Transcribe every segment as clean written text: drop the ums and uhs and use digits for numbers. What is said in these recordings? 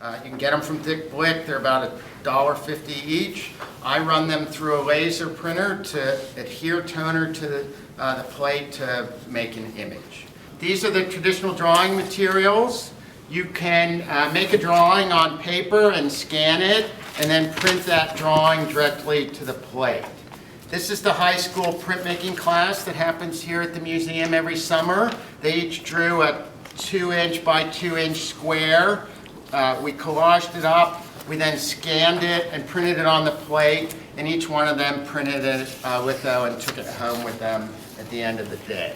You can get them from Dick Blick. They're about $1.50 each. I run them through a laser printer to adhere toner to the plate to make an image. These are the traditional drawing materials. You can make a drawing on paper and scan it, and then print that drawing directly to the plate. This is the high school printmaking class that happens here at the museum every summer. They each drew a 2-inch by 2-inch square. We collaged it up, we then scanned it and printed it on the plate, and each one of them printed it litho and took it home with them at the end of the day.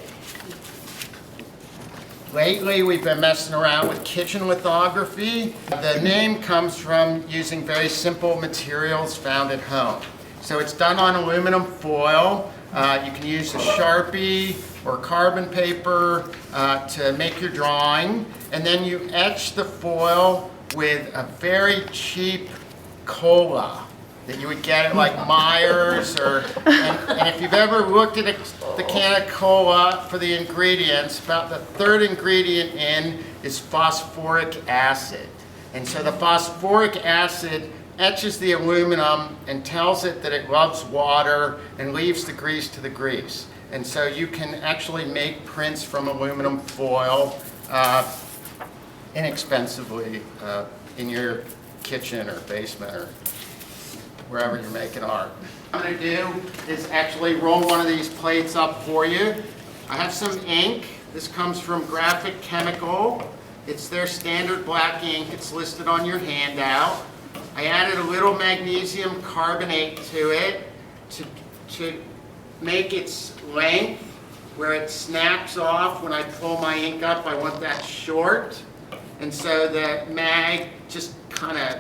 Lately, we've been messing around with kitchen lithography. The name comes from using very simple materials found at home. So it's done on aluminum foil. You can use a Sharpie or carbon paper to make your drawing. And then you etch the foil with a very cheap cola that you would get at like Myers and if you've ever looked at the can of cola for the ingredients, about the third ingredient in is phosphoric acid. And so the phosphoric acid etches the aluminum and tells it that it loves water and leaves the grease to the grease. And so you can actually make prints from aluminum foil inexpensively in your kitchen or basement or wherever you're making art. What I'm going to do is actually roll one of these plates up for you. I have some ink. This comes from Graphic Chemical. It's their standard black ink. It's listed on your handout. I added a little magnesium carbonate to it to make its length where it snaps off when I pull my ink up. I want that short. And so the mag just kind of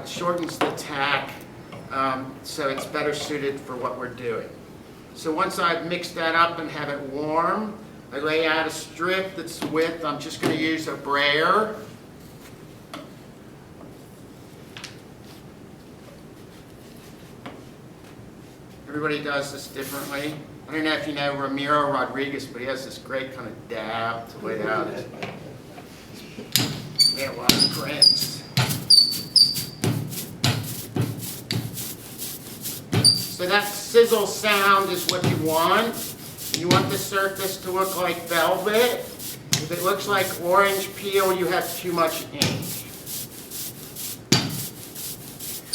shortens the tack so it's better suited for what we're doing. So once I've mixed that up and have it warm, I lay out a strip that's width. I'm just going to use a brayer. Everybody does this differently. I don't know if you know Ramiro Rodriguez, but he has this great kind of dab to lay out it. We have a lot of prints. So that sizzle sound is what you want. You want the surface to look like velvet. If it looks like orange peel, you have too much ink.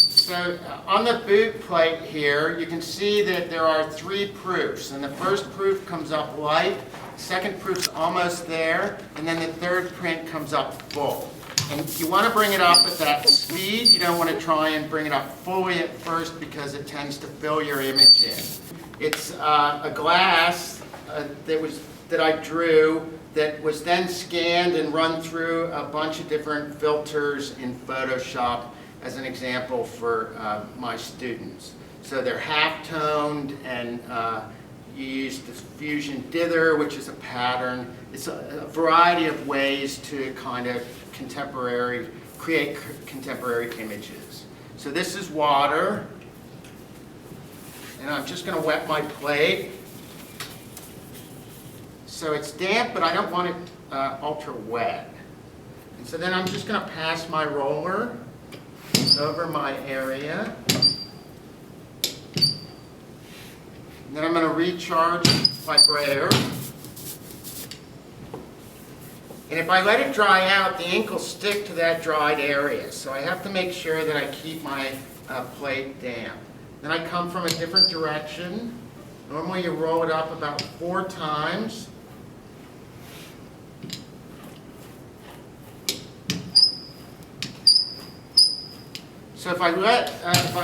So on the boot plate here, you can see that there are 3 proofs. And the first proof comes up light, second proof's almost there, and then the third print comes up full. And you want to bring it up at that speed. You don't want to try and bring it up fully at first because it tends to fill your image in. It's a glass that I drew that was then scanned and run through a bunch of different filters in Photoshop as an example for my students. So they're half-toned, and you use the fusion dither, which is a pattern. It's a variety of ways to kind of create contemporary images. So this is water, and I'm just going to wet my plate. So it's damp, but I don't want it ultra wet. And so then I'm just going to pass my roller over my area. And then I'm going to recharge my brayer. And if I let it dry out, the ink will stick to that dried area. So I have to make sure that I keep my plate damp. Then I come from a different direction. Normally you roll it up about 4 times. So if I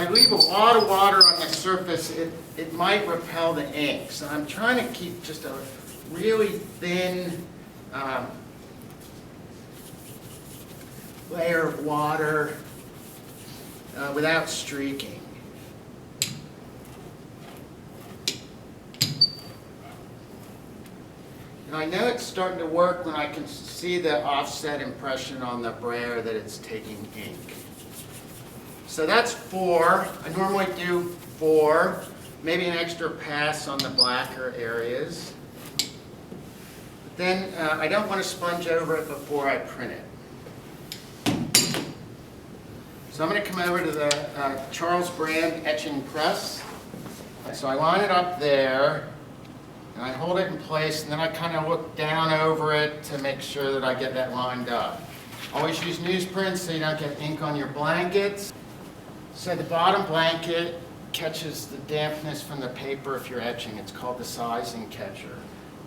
leave a lot of water on the surface, it might repel the ink. So I'm trying to keep just a really thin layer of water without streaking. And I know it's starting to work when I can see the offset impression on the brayer that it's taking ink. So that's 4. I normally do 4, maybe an extra pass on the blacker areas. But then I don't want to sponge over it before I print it. So I'm going to come over to the Charles Brand etching press. So I line it up there, and I hold it in place, and then I kind of look down over it to make sure that I get that lined up. Always use newsprint so you don't get ink on your blankets. So the bottom blanket catches the dampness from the paper if you're etching. It's called the sizing catcher.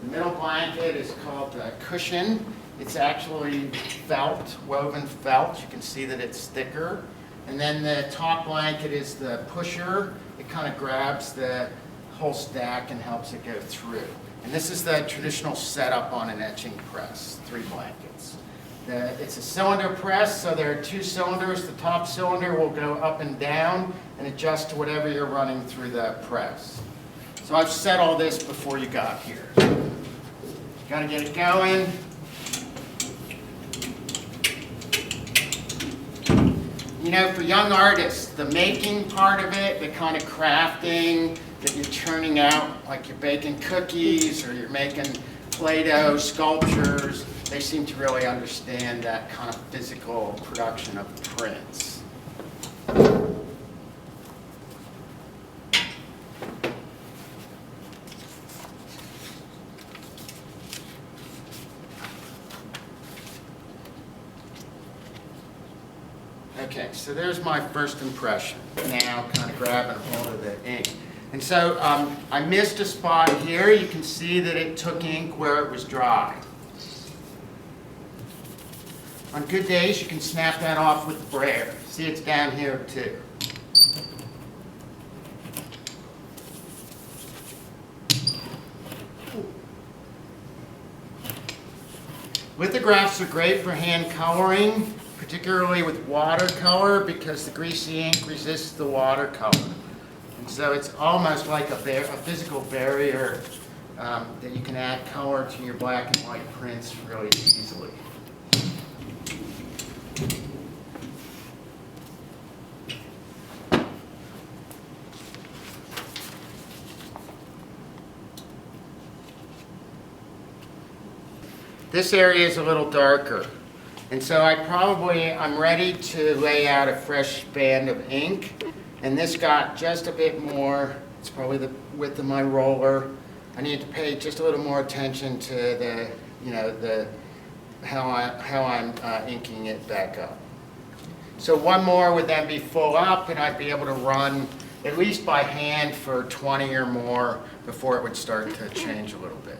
The middle blanket is called the cushion. It's actually felt, woven felt. You can see that it's thicker. And then the top blanket is the pusher. It kind of grabs the whole stack and helps it go through. And this is the traditional setup on an etching press, 3 blankets. It's a cylinder press, so there are 2 cylinders. The top cylinder will go up and down and adjust to whatever you're running through the press. So I've set all this before you got here. Got to get it going. You know, for young artists, the making part of it, the kind of crafting that you're churning out, like you're baking cookies or you're making Play-Doh sculptures, they seem to really understand that kind of physical production of prints. Okay, so there's my first impression. Now kind of grabbing hold of the ink. And so I missed a spot here. You can see that it took ink where it was dry. On good days, you can snap that off with the brayer. See, it's down here too. Lithographs are great for hand coloring, particularly with watercolor, because the greasy ink resists the watercolor. And so it's almost like a physical barrier that you can add color to your black and white prints really easily. This area is a little darker. And so I'm ready to lay out a fresh band of ink. And this got just a bit more, it's probably the width of my roller. I need to pay just a little more attention to the, how I'm inking it back up. So one more would then be full up, and I'd be able to run at least by hand for 20 or more before it would start to change a little bit.